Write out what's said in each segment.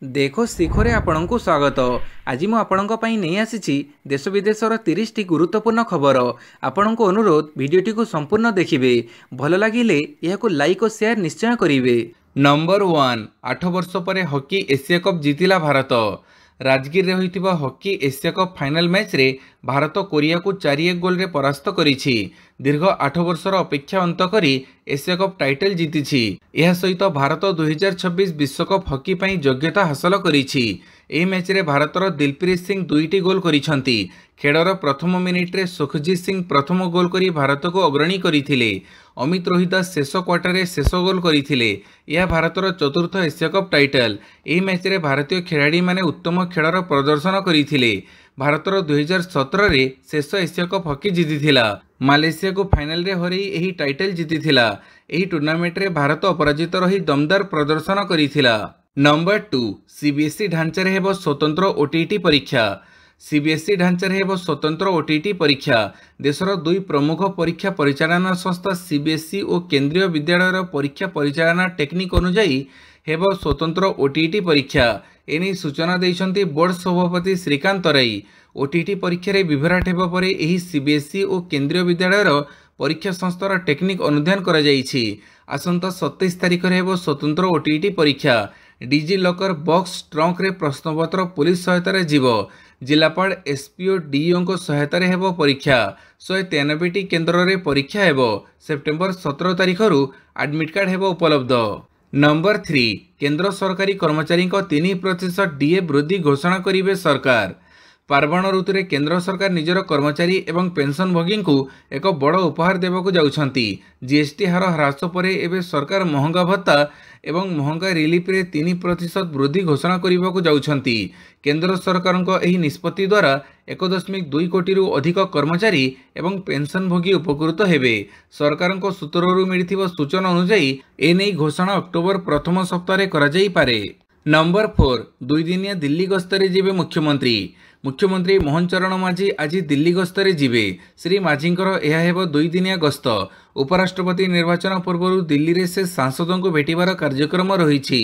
देखो शिखरे आपणଙ୍କୁ स्वागत। आज मु आपणଙ୍କ ପାଇଁ ନେଇ ଆସିଛି देश विदेशर 30 टी गुरुत्वपूर्ण खबर। आपणଙ୍କୁ अनुरोध भिडियोटी को संपूर्ण देखिए। भल लगिले यह लाइक और शेयर निश्चय करिवे। नंबर 1 8 वर्ष पर हॉकी एशिया कप जीतिला भारत। राजगीर रे होइतिबा hockey Asia Cup final match रे भारत कोरिया को 4-1 गोल रे परास्त करिछि। दीर्घ 8 वर्षर अपेक्षा अंत करी एशिया कप टाइटल जीतिछि। यह सहित भारत 2026 विश्वकप हॉकी पई योग्यता हासिल करिछि। एही मैच रे भारतर दिलप्रीत सिंह 2टी गोल करिसंती। खेळर प्रथम मिनिट रे सुखजीत सिंह प्रथम गोल करी भारत को अग्रणी करिथिले। अमित रोहिदास शेष क्वार्टर रे शेष गोल करिथिले। यह भारतर चतुर्थ एशिया कप टाइटल। एही मैच रे भारतीय खिलाड़ी माने उत्तम खेळर प्रदर्शन करिथिले। भारतर 2017 रे शेष एशिया कप हॉकी जीतिथिला। मालेशिया को फाइनल रे हरई एही टाइटल जीतिथिला। एही टूर्नामेंट रे भारत अपराजित रही दमदार प्रदर्शन करिथिला। नंबर 2 सीबीएसई ढांचा रे हेबो स्वतंत्र ओटीटी परीक्षा। सीबीएसई ढांचा रे हेबो स्वतंत्र ओटीटी परीक्षा। देशर दुई प्रमुख परीक्षा परिचालना संस्था सीबीएसई और केंद्रीय विद्यालय परीक्षा परिचालना टेक्निक अनुसार हेबो स्वतंत्र ओटीटी परीक्षा। एने सूचना देइछंती बोर्ड सभापति श्रीकांत तराई। ओटीटी परीक्षा रे विभराट हेबा परे एही सीबीएसई और केंद्रीय विद्यालय परीक्षा संस्थार टेक्निक अनुधान करा जाइछि। आसंता 27 तारिख रे हेबो स्वतंत्र ओटीटी परीक्षा। डिजी लॉकर बॉक्स ट्रंक रे प्रश्नपत्र पुलिस सहायता रे जीवो। जिलापाल एसपीओ डीईओ को सहायता रे हेबो परीक्षा। 193 केन्द्र रे परीक्षा हेबो। सेप्टेम्बर 17 तारिख रु एडमिट कार्ड हेबो उपलब्ध। नंबर 3 केंद्र सरकारी कर्मचारी को 3% डीए वृद्धि घोषणा करिवे सरकार। पार्वण ऋतु रे केंद्र सरकार निजर कर्मचारी एवं पेंशन भोगी को एक बड़ उपहार देवाक जाउछंती। जीएसटी हार ह्रास परे एबे सरकार महंगा भत्ता एवं महंगा रिलीफ रे 3% वृद्धि घोषणा करिवाक जाउछंती। केंद्र सरकार को एही निष्पत्ति द्वारा 1.2 कोटी रु अधिक कर्मचारी एवं पेंशन भोगी उपकृत हेबे। सरकार को सूत्ररु मिलिथिबा सूचना अनुसार एने घोषणा अक्टोबर प्रथम सप्ताह करा जाई पारे। नंबर 4 दुई दिनिया दिल्ली गस्तरे जीवे मुख्यमंत्री। मुख्यमंत्री मोहन चरण माझी आज दिल्ली गस्तरे जीवे। श्री माझींकर यह हेबो 2 दिनिया गस्त। उपराष्ट्रपति निर्वाचन पूर्व दिल्ली रे से सांसदों को भेटिबार कार्यक्रम रही।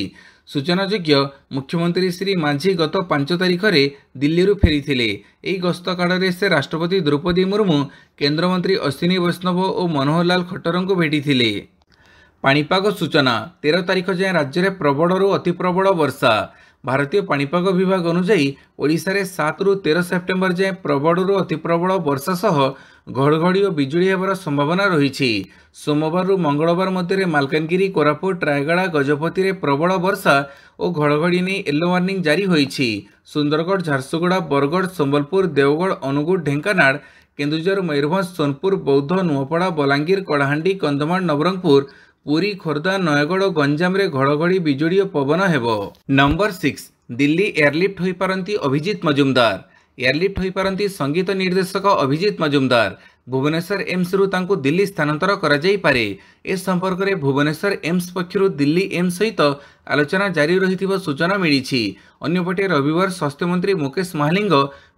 सूचनायोग्य मुख्यमंत्री श्री माझी गत 5 तारिख रे दिल्ली रु फेरीथिले। एही गस्त काल रे से राष्ट्रपति द्रौपदी मुर्मू, केंद्रमंत्री अश्विनी वैष्णव और मनोहर लाल खट्टर को भेटिथिले। पाणीपाग सूचना 13 तारिख जाए राज्य में प्रबल रु अति प्रबल वर्षा। भारतीय पाणीपाग विभाग अनुसार ओडिशा रे 7 रु 13 सेप्टेम्बर जाए प्रबल रु अति प्रबल वर्षा सह घड़घड़ी और बिजुली हेबार संभावना रही। सोमवार रु मंगलवार मध्य मालकानगिरी, कोरापुट, रायगड़ा, गजपति रे प्रबल वर्षा और घड़घड़ी नहीं येलो वार्निंग जारी होईछि। सुंदरगढ़, झारसुगुड़ा, बरगढ़, संबलपुर, देवगढ़, अनुगुळ, ढेंकानाल, केन्दुझर, मयूरभंज, सोनपुर, बौद्ध, नुआपड़ा, बलांगीर, कलाहांडी, कंधमाल, नवरंगपुर, पुरी, खोर्धा, नयगढ़ और गंजाम रे घड़घड़ी बिजुली और पवन हेबो। नंबर 6 दिल्ली एयरलिफ्ट होई पारंती अभिजीत मजुमदार। एयरलिफ्ट होई पारंती संगीत निर्देशक अभिजीत मजुमदार। भुवनेश्वर एम्स रु तांको दिल्ली स्थानांतर करा जाई पारे। ए संपर्क रे भुवनेश्वर एम्स पक्षरु दिल्ली एम्स सहित आलोचना जारी रहिथिबा सूचना मिलिछि। अन्यपटे रविवार स्वास्थ्य मंत्री मुकेश महालिंग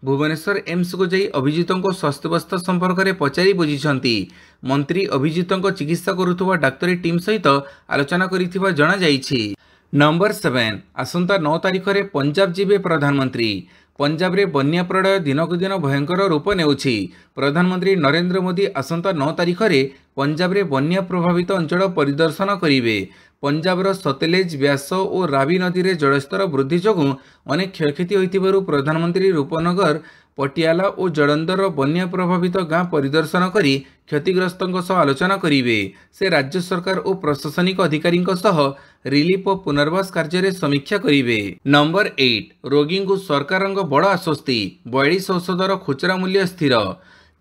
भुवनेश्वर एम्स को जाई अभिजीतों को स्वास्थ्य अवस्था संपर्क में पचारि बुझिछंती। मंत्री अभिजीतों को चिकित्सा करुथुबा डाक्तरी टीम सहित आलोचना करिथिबा जणा जाईछि। नंबर 7 आसंता 9 तारिख रे पंजाब जीवे प्रधानमंत्री। पंजाब रे बन्या प्रलय दिनकु दिन भयंकर रूप नेउछि। प्रधानमंत्री नरेंद्र मोदी आसंता 9 तारिख रे पंजाब रे बन्या प्रभावित अंचल परिदर्शन करिवे। पंजाबर सतलेज, व्यास और रावी नदी रे जलस्तर वृद्धि जोगु अनेक क्षयक्षति होइतिबारु प्रधानमंत्री रूपनगर, पटियाला और जलंधर बन्या प्रभावित गाँ परिदर्शन करी क्षतिग्रस्तों सह आलोचना करिवे। से राज्य सरकार और प्रशासनिक अधिकारी सह रिलीफ और पुनर्वास कार्य समीक्षा करिवे। नंबर 8 रोगी को सरकार बड़ आश्वस्ति। 42 औषधर खुचरा मूल्य स्थिर।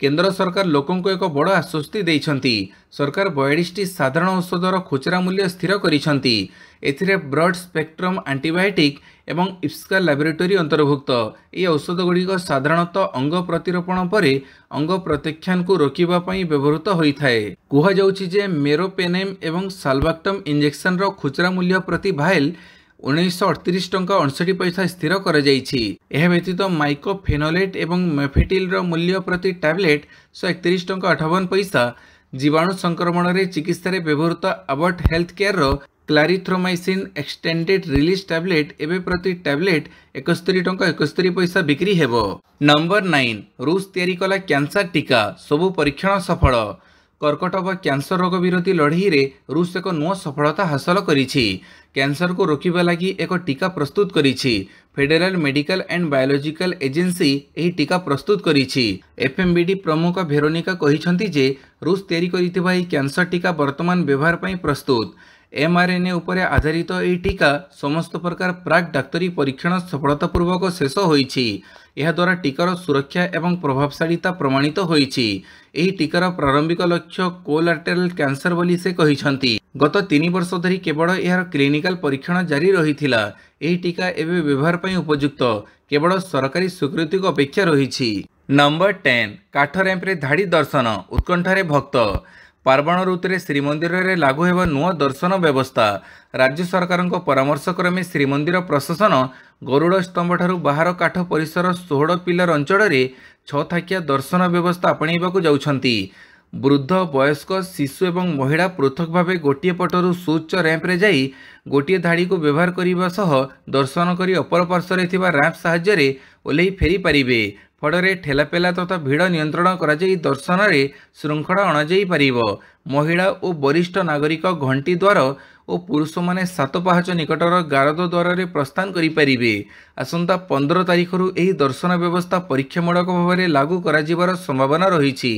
केंद्र सरकार लोकों को एक बड़ आश्वस्ति देइछंती। सरकार 42टी साधारण औषधर खुचरा मूल्य स्थिर करिछंती। एथिरे ब्रॉड स्पेक्ट्रम एंटीबायोटिक एवं इप्सिका लैबोरेटरी अंतर्भुक्त। ये औषध गुड़िक साधारणतः अंग प्रतिरोपण पर अंग प्रत्याख्यान को रोकिबा पई व्यवहृत होइथाए। कुहा जाउछि जे मेरोपेनेम एवं साल्बाक्टम इंजेक्शन रो खुचरा मूल्य प्रति भाइल 1938 टंका 59 पैसा स्थिर कर जाइछि। यह व्यतीत माइकोफेनोलेट एवं मेफेटिल रो मूल्य प्रति टैबलेट 131 टंका 58 पैसा। जीवाणु संक्रमण रे चिकित्सा रे व्यवहृत अबॉट हेल्थ केयर रो क्लारिथ्रोमाइसिन एक्सटेंडेड रिलीज टैबलेट एवं प्रति टैबलेट 71 टंका 71 पैसा बिक्री हेबो। नंबर 9 रूस तैयारी कला कैंसर टीका सबु परीक्षण सफल। कर्कट व कैंसर रोग विरोधी लड़ाई रे रूस एक नुआ सफलता हासिल करिछि। कैंसर को रोकिबा लागि एक टीका प्रस्तुत करिछि। Federal Medical and Biological Agency एही टीका प्रस्तुत करिछि। एफएमबीडी प्रमुख वेरोनिका कहिसंती जे रूस तैयारी करिथिबा एही कैंसर टीका वर्तमान व्यवहार पई प्रस्तुत। एमआरएनए उपरे आधारित एही टीका समस्त प्रकार प्राक डाक्तरी परीक्षण सफलतापूर्वक शेष होइछि। यह द्वारा टीकार सुरक्षा एवं प्रभावशालीता प्रमाणित होइछि। एही टीकार प्रारंभिक लक्ष्य कोलाटेरल कैंसर बोली से कहिसंती। गत 3 वर्ष धरी केवल यार क्लिनिकल परीक्षण जारी रहिथिला। एही टीका एबे व्यवहार पई उपयुक्त केवल सरकारी स्वीकृति को अपेक्षा रहिछि। नंबर 10 काठ रैंप रे धाड़ी दर्शन उत्कंठारे भक्त। पार्वण ऋतु में श्रीमंदिर में लागू हेबा नुआ दर्शन व्यवस्था। राज्य सरकार परामर्श क्रमे श्रीमंदिर प्रशासन गरुड़ स्तंभ ठारू बाहर काठ परिसर 16 पिलर अंचल में 6 थाकिया दर्शन व्यवस्था आपणैबाकू जाउछंती। वृद्ध वयस्क शिशु एवं महिला पृथक भाव गोटे पटरू सुच्च रैंप रे जाई गोटे धाड़ी को व्यवहार करने सह दर्शन करी अपर पार्श्व रैंप साहाय्य ओल्लै फेरी पारिबे। फଳରେ ठेलापेला तथा भिड़ नियंत्रण कराई दर्शन में श्रृंखला अणाई पारिब। महिला और वरिष्ठ नागरिक घंटी द्वार और पुरुष माने 7 पाहाच निकटर गारद द्वार में प्रस्थान करें। आसंता 15 तारिखरू यह दर्शन व्यवस्था परीक्षामूलक भाव में लागू करार संभावना रही।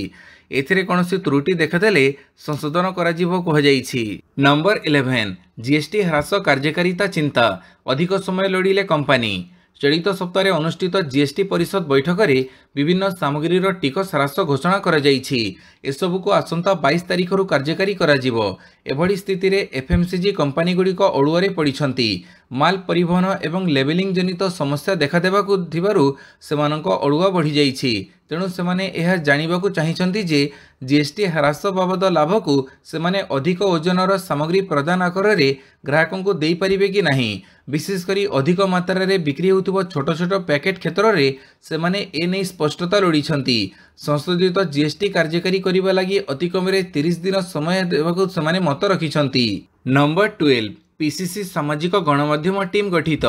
एथिरे कौनसी त्रुटि देखादेले संशोधन कहुଯାଇଛି। नंबर 11 जीएसटी ह्रास कार्यकारिता चिंता अधिक समय लोड़िले कंपानी। चलित सप्ताह अनुष्ठित जीएसटी परिषद बैठक में विभिन्न सामग्रीर टिकस ह्रास घोषणा करा जायछि। एसबू को आसंता 22 तारिखरू कार्यकारी कराजिबो। एभली स्थिति रे एफएमसीजी कंपानी गुड़िक अड़ुआरे पड़िछंती। माल परिवहन एवं लेबलिंग जनित समस्या देखादेबाकू थिबारु सेमानंक अड़ुआ बढ़ी जाइछि। तेणु सेमाने यह जानिबाकू चाहिछंती जे जीएसटी ह्रास बाबद लाभ को सेमाने अधिक ओजनर सामग्री प्रदान आकारे ग्राहकों को दे पारिबे कि नहीं। विशेषकर अधिक मात्रा रे बिक्री होउथिबा छोट छोट पैकेट क्षेत्र में सेमाने ए नहीं स्पष्टता लोड़िछंती। संशोधित जीएसटी कार्यकारी करिबा लागि अति कम 30 दिन समय देबाकू सेमाने मत रखिछंती। नंबर 12 पीसीसी सामाजिक गणमाध्यम टीम गठित।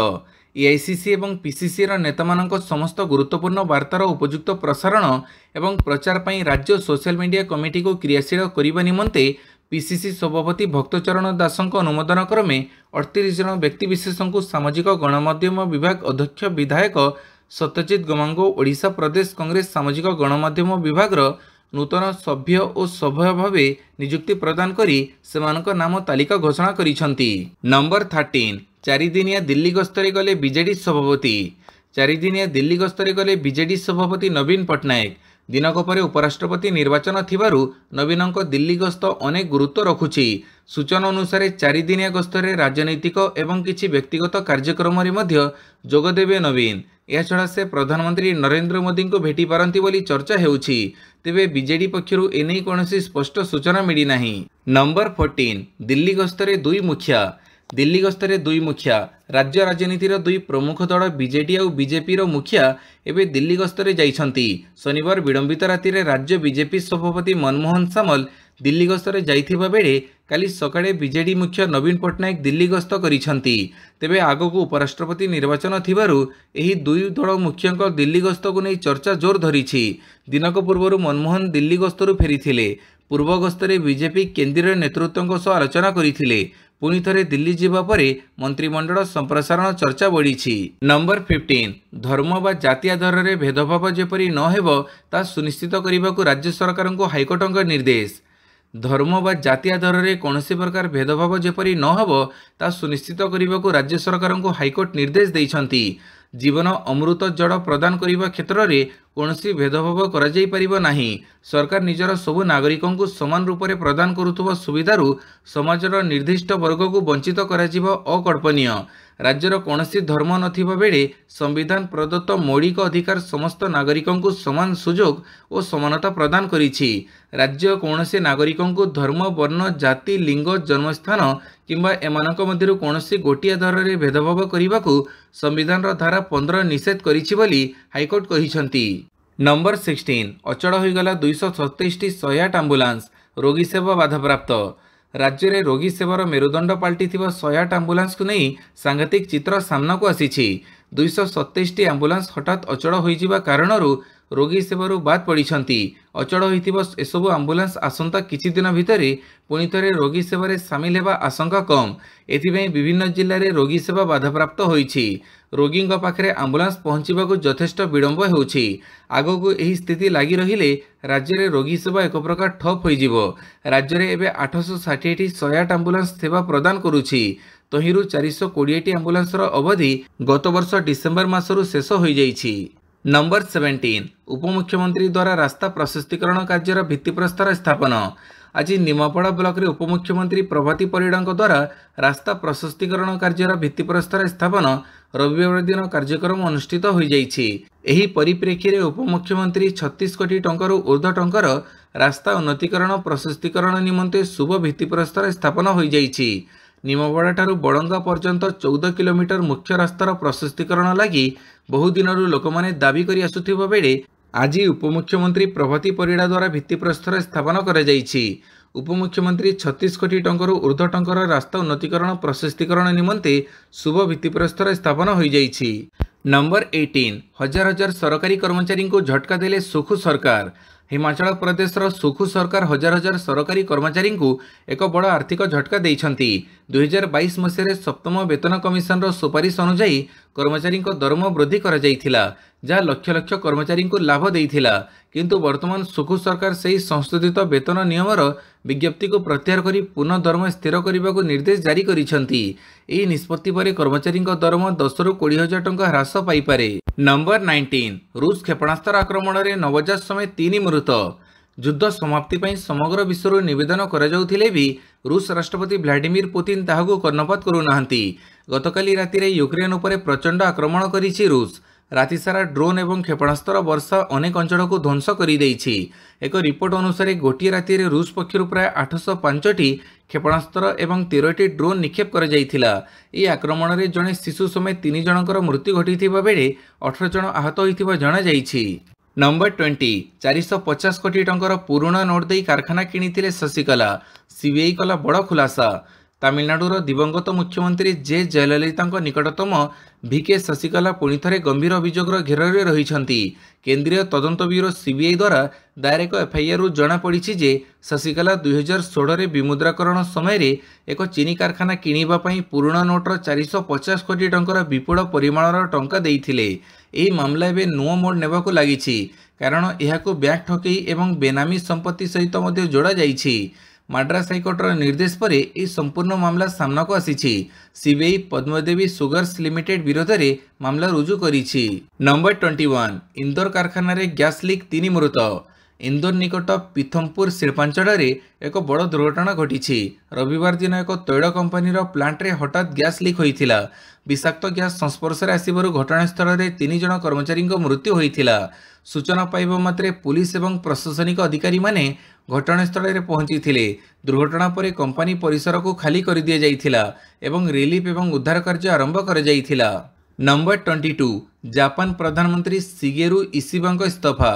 एआईसीसी एवं पीसीसी नेतामानक समस्त गुरुत्वपूर्ण वार्तार उपयुक्त प्रसारण एवं प्रचार पई राज्य सोशल मीडिया कमिटी को क्रियाशील करने निमंते पीसीसी सभापति भक्तचरण दासଙ୍କ अनुमोदन क्रमे 38 जन व्यक्तिविशेषों को सामाजिक गणमाध्यम विभाग अध्यक्ष विधायक सत्यजित गमांगो ओडिशा प्रदेश कांग्रेस सामाजिक गणमाध्यम विभाग नूतन सभ्य और सभ्य भाव नियुक्ति प्रदान करी सेमानक नाम तालिका घोषणा करिसंती। नंबर 13 चारिदिनिया दिल्ली गस्तरे गले बीजेडी सभापति। चारिदिनिया दिल्ली गस्तरे गले बीजेडी सभापति नवीन पट्टनायक। दिनक पर उपराष्ट्रपति निर्वाचन थिबारु नवीनक दिल्ली गस्त अनेक गुरुत्व रखुछि। सूचना अनुसार चारिदिनिया गस्तरे राजनैतिक एवं किछि व्यक्तिगत कार्यक्रम रे मध्य जोगदेवे नवीन। याछड़ा से प्रधानमंत्री नरेंद्र मोदी को भेटी पारंती बोली चर्चा हेउछि। तेबे बीजेडी पक्षरु एनै कोनोसी स्पष्ट सूचना मिली नाही। नंबर 14 दिल्ली गस्तरे दुई मुखिया। दिल्ली गस्तरे दुई मुखिया राज्य राजनीतिर दुई प्रमुख दल बीजेडी और बीजेपी मुखिया एवं दिल्ली गस्तरे जाइछंती। शनिवार विलंबित राति रे राज्य बीजेपी सभापति मनमोहन सामल दिल्ली गस्तरे जाइथिबा बेले काली सकाळे बीजेडी मुख्य नवीन पट्टनायक दिल्ली गस्त करिछंती। तेबे आगको उपराष्ट्रपति निर्वाचन थिबारु एही दुई दल मुख्यंक दिल्ली गस्त को नहीं चर्चा जोर धरिछि। दिनक पूर्वरु मनमोहन दिल्ली गस्तरु फेरिथिले। पूर्व गस्तरे बीजेपी केंद्रीय नेतृत्वों सह आलोचना करिथिले। पुणी थरे दिल्ली जीवा परे मंत्रिमंडल संप्रसारण चर्चा बढ़ी। नंबर 15 धर्म व जाति आधार में भेदभाव जेपरी न हेबो ता सुनिश्चित करने को राज्य सरकार को हाइकोर्ट निर्देश। धर्म व जाति आधार में कौन प्रकार भेदभाव जेपरी न हेबो ता सुनिश्चित करने को राज्य सरकार को हाइकोर्ट निर्देश देइछंती। जीवन अमृत जड़ प्रदान करने क्षेत्र में कौन भेदभाव कर नहीं। सरकार निजर सबु नागरिकों को समान रूप से प्रदान करुवा सुविधारू समाजर निर्दिष्ट वर्ग को वंचित अकल्पनीय। राज्यर कौन धर्म नथिबा बेले संविधान प्रदत्त मौलिक अधिकार समस्त नागरिकों को समान सुजोग और समानता प्रदान करिछि। राज्य कौन नागरिकों को धर्म वर्ण जाति लिंग जन्मस्थान किंबा एमानक मध्यरु कौनसी गोटिए आधार में भेदभाव करने को संविधान धारा 15 निषेध करिछि बोली हाइकोर्ट कहिछंती। नंबर 16 अचल होइगला 227 108 आंबुलांस रोगी सेवा बाधाप्राप्त। राज्य में रोगी सेवार मेरुदंड पलटि 108 आंबुलांस को नहीं सांघातिक चित्र सामना को आसी 227 आंबुलांस हठात अचल हो कारण रोगी सेवार बाद पड़ती अचल होसबू आंबुलांस आसंता किछि दिन भितर पुणी थे रोगी सेवार सामिल होगा आशंका कम। एथिपाई विभिन्न जिले में रोगी सेवा बाधाप्राप्त होईछि। रोगी पाखे आंबुलांस पहुंचवाक यथेष्ट विलंब होउछि। आगकू एही स्थिति लगी रहिले राज्य में रोगी सेवा एक प्रकार ठप हो। राज्य में एवं 860 108 आंबुलांस सेवा प्रदान करुछि। तहिंरु 420 आंबुलांसर अवधि गत वर्ष डिसेम्बर मासरु शेष हो जाइछि। नंबर 17 उपमुख्यमंत्री द्वारा रास्ता प्रशस्तीकरण कार्यर भित्तिप्रस्तर स्थापन। आज निमापड़ा ब्लॉक रे उपमुख्यमंत्री प्रभाती परिड़ा द्वारा रास्ता प्रशस्तीकरण कार्यर भित्तिप्रस्तर स्थापन रविवार दिन कार्यक्रम अनुष्ठित हो जाइछि। एही परिप्रेक्षी रे उपमुख्यमंत्री 36 कोटी टंकार ऊर्ध्व टंकार रास्ता उन्नतीकरण प्रशस्तीकरण निमंते शुभ भित्तिप्रस्तर स्थापन हो जाइछि। निमापड़ा ठारू बड़ंगा पर्यंत 14 किलोमीटर मुख्य रास्तार प्रशस्तीकरण लगी बहुदिनरू लोकमाने दाबी करि आसुथिबा बेले आज उपमुख्यमंत्री प्रभाती परिड़ा द्वारा भित्तिप्रस्तर स्थापन करा जाइछि। उपमुख्यमंत्री 36 कोटी टंकार ऊर्ध्व टंकार रास्ता उन्नतीकरण प्रशस्तीकरण निमंते शुभ भित्तिप्रस्तर स्थापन हो जाइछि। नंबर 18 हजार हजार सरकारी कर्मचारी को झटका देले सुखु सरकार। हिमाचल प्रदेशर सुखु सरकार हजार हजार सरकारी कर्मचारी को एक बड़ आर्थिक झटका देइछंती। 2022 मसीह सप्तम वेतन कमिशन सुपारिश अनुसार कर्मचारी दरम वृद्धि करा जाइथिला, जहाँ लक्ष लक्ष कर्मचारी को लाभ देइथिला। किंतु वर्तमान सुखु सरकार सही संशोधित वेतन नियमर विज्ञप्ति को प्रत्याहार करी पुनः दरम स्थिर करने को निर्देश जारी करिसेंती। एही निष्पत्ति पर कर्मचारी दरम 10 ରୁ 20 हजार टंका ह्रास पाइपारे। नंबर 19 रूस क्षेपणास्त्र आक्रमण में नवजात समेत 3 मृत। युद्ध समाप्ति पर समग्र विश्व निवेदन कराଯାउथिले भी रूस राष्ट्रपति व्लादिमीर पुतिन ताहाकू कर्णपात करुनाहांती। गतकाली राति यूक्रेन उपर प्रचंड आक्रमण करिछि रूस। राति सारा ड्रोन एवं क्षेपणास्त्र वर्षा अनेक अंचल को ध्वंस कर देइछि। एक रिपोर्ट अनुसार गोटे राति रूस पक्षर प्राय 805टी क्षेपणास्त्र एवं 13टी ड्रोन निक्षेप कर जाइथिला। ई आक्रमण में जड़े शिशु समेत 3 जनकर मृत्यु घटिथिबा बेले 18 जन आहत होइथिबा जणा जाइछि। नंबर 20 450 कोटी टंकार पुराणा नोट दे कारखाना किणिथिले शशिकला। सीबीआई कला बड़ खुलासा। तमिलनाडुर दिवंगत मुख्यमंत्री जे जयललिता निकटतम भिके शशिकला पुणी थे गंभीर अभियोगर घेर में रही। केंद्रीय तदंत ब्यूरो सीबीआई द्वारा दायर एक एफआईआर जमापड़ी जे शशिकला 2016 विमुद्राकरण समय एक चीनी कारखाना किणवाई पुराणा नोट्र 450 कोटी टंकार विपुल परिमाणर टंका देइथिले। एही मामला एवं नुआ मोड़ नेबाकू लागिछि, कारण एहाकू बैंक ठकई एवं बेनामी संपत्ति सहित मध्य जोड़ा जाइछि। माड्रास हाइकोर्टर निर्देश पर यह संपूर्ण मामला सामना को आसी। सीबीआई पद्मदेवी सुगर्स लिमिटेड विरोध में मामला रुजु करिछि। नंबर 21 इंदौर कारखाना रे गैस लीक 3 मृत। इंदौर निकट पीथमपुर शिल्पांचल एक बड़ दुर्घटना घटी। रविवार दिन एक तैल कंपानी प्लांट रे हठात गैस लीक होइथिला। विषाक्त गैस संस्पर्श में आसबार घटनास्थल में 3 जन कर्मचारी मृत्यु होइथिला। सूचना पाइबा मात्रे पुलिस एवं प्रशासनिक अधिकारी माने घटनास्थल में पहुंची थिले। दुर्घटना पर कंपानी परिसर को खाली कर दिया जाइथिला एवं रिलीफ एवं उद्धार कार्य आरंभ कर जाइथिला। नंबर 22 जापान प्रधानमंत्री शिगेरु इशिबा इस्तीफा।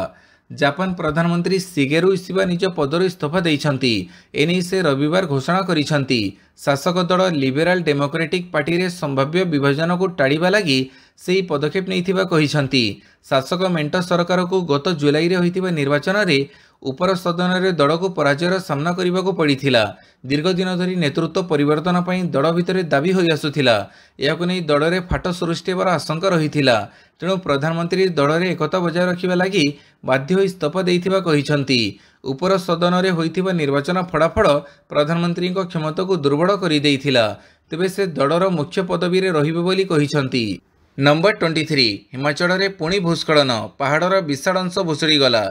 जापान प्रधानमंत्री शिगेरु इशिबा निज पदर इस्तीफा देइछंती। एने से रविवार घोषणा करिछंती। शासक दल लिबेराल डेमोक्रेटिक पार्टी रे संभाव्य विभाजन को टाड़ीबा लगी से पदक्षेप नैथिबा कहिछंती। शासक मेंट सरकार को गत जुलाई रे होइतिबा निर्वाचन रे उपर सदन में दल को पराजयर सामना करने को पड़ता। दीर्घ दिन धरी नेतृत्व परिवर्तन पर दल भितर दाबी हो आसुला। यह नहीं दल में फाट सृष्टि होवार आशंका रही। तेणु प्रधानमंत्री दल में एकता बजाय रखा लगी बाध्य इस्तीफा देइथिबा कहिसंती। उपर सदन में होइथिबा निर्वाचन फलाफल प्रधानमंत्री क्षमता को दुर्बल कर देइथिला। तेबे से दलर मुख्य पदवी रे रहिबे बोली कहिसंती। नंबर 23 हिमाचल में पुणी भूस्खलन। पहाड़र विशाल अंश भुशुड़ी गला।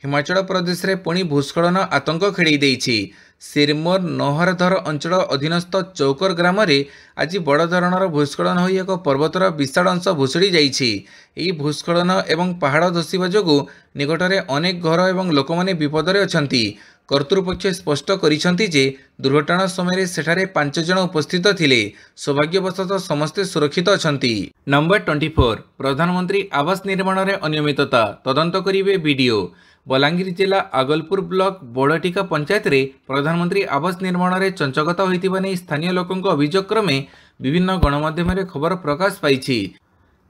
हिमाचल प्रदेश में पुणी भूस्खलन आतंक खेड़ी देइछि। सिरमौर नौहरधर अंचल अधीनस्थ चौकर ग्राम में आज बड़ धरणर भूस्खलन हो एक पर्वतर विशाल अंश भुशुड़ी जाइछि। एही भूस्खलन एवं पहाड़ धसीबा जोगु निकटरे अनेक घर एवं लोक माने विपदरे अछंती। कर्तृपक्ष स्पष्ट करिसंती जे दुर्घटना समय सेठारे 5 जन उपस्थित थिले। सौभाग्यवशतः समस्ते सुरक्षित अछंती। नंबर 24 प्रधानमंत्री आवास निर्माण में अनियमितता तदंत करिवे वीडियो। बलांगीर जिला आगलपुर ब्लॉक बड़टिका पंचायत रे प्रधानमंत्री आवास निर्माण में चंचकता होइतिबा नै स्थानीय लोकंक अभियोग क्रमे विभिन्न गणमाध्यम रे खबर प्रकाश पाइछि।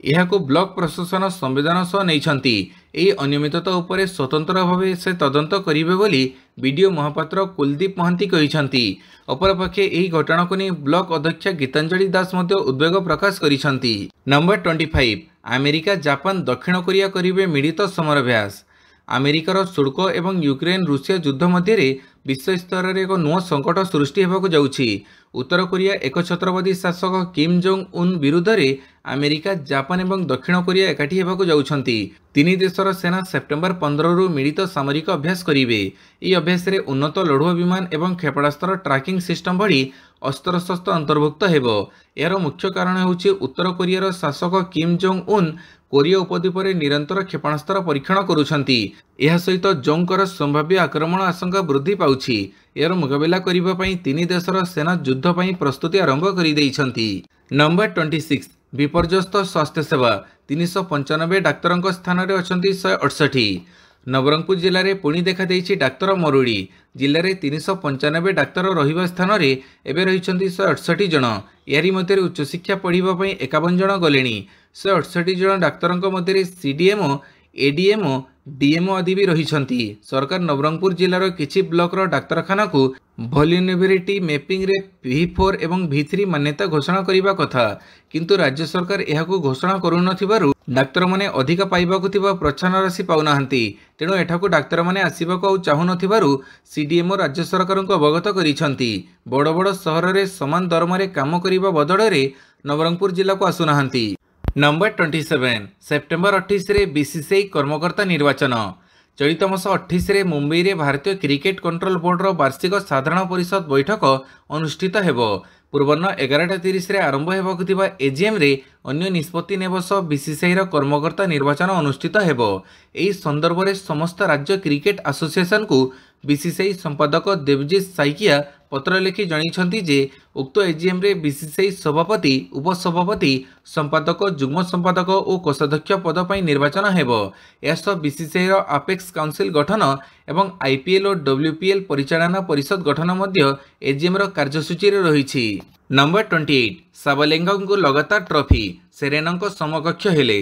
यहाको ब्लॉक प्रशासन संवेदन सह नैछंती। एही अनियमितता उपरे स्वतंत्र भावे से तदंत करिवे बोली बीडीओ महापात्र कुलदीप महांती कहिसंती। अपरपक्षे एही घटना को नै ब्लॉक अध्यक्ष गीतांजलि दास मध्ये उद्वेग प्रकाश करिसंती। नंबर 25 अमेरिका जापान दक्षिण कोरिया करिवे मिलित समराभ्यास। अमेरिकार शुल्क एवं यूक्रेन रूसिया युद्ध मध्य विश्व स्तर में एक नुआ संकट सृष्टि होगा जाउछि। उत्तर कोरिया एक छत्रपति शासक किम जोंग उन विरुद्ध रे अमेरिका जापान एवं दक्षिण कोरिया एकाठी होगा जाउछंती। तीन देशर सेना सेप्टेम्बर 15 रु मिलित सामरिक अभ्यास करिवे। ई अभ्यास रे उन्नत लढुआ विमान एवं क्षेपणास्त्र ट्रैकिंग सिस्टम भली अस्त्रशस्त्र अंतर्भुक्त हेबो। यार मुख्य कारण होछि उत्तर कोरियार शासक किम जोंग उन कोरिया उपद्वीप में निरंतर क्षेपणास्त्र परीक्षण करुछंती। यह सहित जोंकर संभाव्य आक्रमण आशंका वृद्धि पाउछि। यार मुकाबिला करिबा पई तीन देशर सेना युद्ध पई प्रस्तुति आरंभ करि दैछंती। नंबर 26 विपर्यस्त स्वास्थ्य सेवा 395 डाक्तरंक स्थान रे अछंती 168। नवरंगपुर जिले में पुणी देखा देइछि डाक्तर मरुड़ी। जिले में 395 डाक्तर रहिबा स्थान रे एबे रहिछंती 168 जन। यारी मध्य उच्च शिक्षा पढ़िबा पई 51 जन गलेनी। 168 जन डाक्तरंक मध्य सीडीएमओ एडीएमओ डीएमओ आदि भी रहिछंती। सरकार नवरंगपुर जिलार किछि ब्लॉकर डाक्तरखाना को वल्नरेबिलिटी मैपिंग रे V4 एवं V3 मान्यता घोषणा करिबा कथा, किंतु राज्य सरकार एहाकु घोषणा करू नथिबारु डाक्तर माने अधिक पाइबाकु थिबा प्रोत्साहन राशि पाउनाहंती। तेणु एठाकु डाक्तर माने आसीबाकु आ चाहू नथिबारु सीडीएमओ राज्य सरकारक अवगत करिसंती। बड़ बड़ सहर रे समान दरमारे काम करिबा बदଳରେ नवरंगपुर जिला को आसुनाहंती। नंबर 27 सेप्टेम्बर 28 रे बीसीसीआई कर्मकर्ता निर्वाचन। चलित मास 28 रे मुंबई रे भारतीय क्रिकेट कंट्रोल बोर्ड रो वार्षिक साधारण परिषद बैठक अनुष्ठित हेबो। पूर्वाह्न 11:30 रे आरंभ हेबाकु थिबा एजीएम रे अन्य निष्पत्ति नेबस बीसीसीआई रो कर्मकर्ता निर्वाचन अनुष्ठित हेबो। एही संदर्भ रे समस्त राज्य क्रिकेट एसोसिएशन को बीसीसीआई संपादक देवजीत साइकिया पत्र लिखि जणाइछंती जे उक्त एजीएम रे बीसीसीआई सभापति उपसभापति संपादक जुग्म संपादक और कोषाध्यक्ष पद पर निर्वाचन हेबो। एसो बीसीसीआई रो अपेक्स काउंसिल गठन एवं आईपीएल और डब्ल्यूपीएल परिचालना परिषद गठन मध्य एजीएम रो कार्यसूची रे रहिछि। नंबर 28 साबालेंका को लगातार ट्रॉफी सेरेना समकक्ष हेले।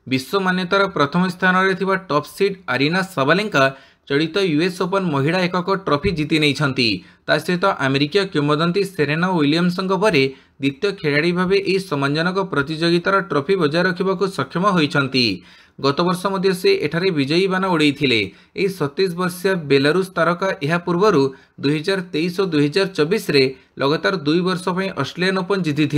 विश्व मान्यतार प्रथम स्थान रे थिबा टॉप सीड आरीना साबालेंका चलित यूएस ओपन महिला एकक ट्रॉफी जीति नहीं। ता सहित अमेरिकीय किंवदंती सेरेना विलियम्स परे द्वितीय खेलाड़ी भाव यह सम्मानजनक प्रतियोगितार ट्रॉफी बजाय रखा सक्षम होती। गत वर्ष मध्य से एठारे विजयी बाण उड़ाइथिले। एही 37 वर्षीय बेलारूस तारका यह पूर्व 2023 और 2024 रे लगातार 2 वर्ष पर ऑस्ट्रेलियन ओपन जीति।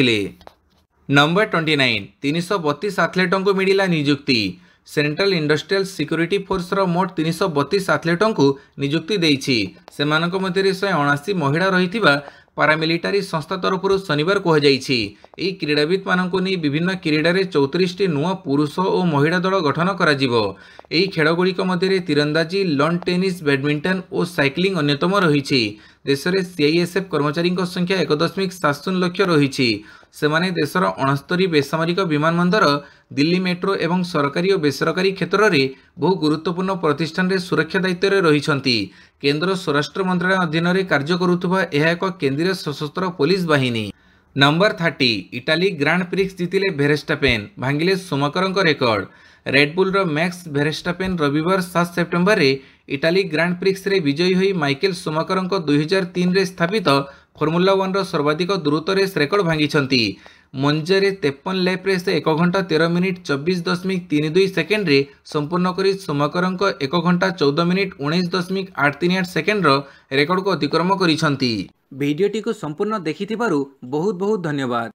नंबर 29 332 एथलीटों को मिला नियुक्ति। सेंट्रल इंडस्ट्रियल सिक्योरिटी फोर्स रो मोट 332 एथलीटों को नियुक्ति देइछि। सेमानक मध्य 179 महिला रहिथिबा पारामिलिटारी संस्था तरफ शनिवार कहुଯାଇଛି। एही क्रीड़ाविद मानकु नै विभिन्न क्रीड़ा रे 34 नुआ पुरुष और महिला दल गठन कराजिवो। एही खेलगुड़िक मध्य तीरंदाजी लॉन टेनिस बैडमिंटन और साइक्लिंग अन्यतम रहिछि। देश में सीआईएसएफ कर्मचारी संख्या 1.70 लाख रही। सेमाने देशर 69 बेसामरिक विमानबंदर दिल्ली मेट्रो एवं सरकारी और बेसरकारी क्षेत्र में बहु गुरुत्वपूर्ण प्रतिष्ठान रे सुरक्षा दायित्व रे रहिछंती। केंद्र स्वराष्ट्र मंत्रालय अधीन रे कार्य करुथुबा यह एक केंद्रीय सशस्त्र पुलिस बाहिनी। नंबर 30 इटाली ग्रांड प्रिक्स जीतिले भेरेस्टापेन भांगिले सुमाकरଙ୍କ रेकर्ड। रेडबुल रो मैक्स भेरेस्टापेन रविवार 7 सेप्टेम्बर रे इटाली ग्रांड प्रिक्स रे विजयी होई माइकेल सुमाकरଙ୍କ 2003 रे स्थापित फॉर्मूला 1 रो सर्वाधिक द्रुत रेस रेकर्ड भांगिछंती। मंजरे 53 लैप रे से 1 घंटा 13 मिनिट 24.32 सेकेंड रे संपूर्ण करी सुमाकरଙ୍କ 1 घंटा 14 मिनिट 19.838 सेकेंड रो रेकर्ड को अतिक्रम करिछंती। वीडियोटी को संपूर्ण देखिथिबारु बहुत बहुत धन्यवाद।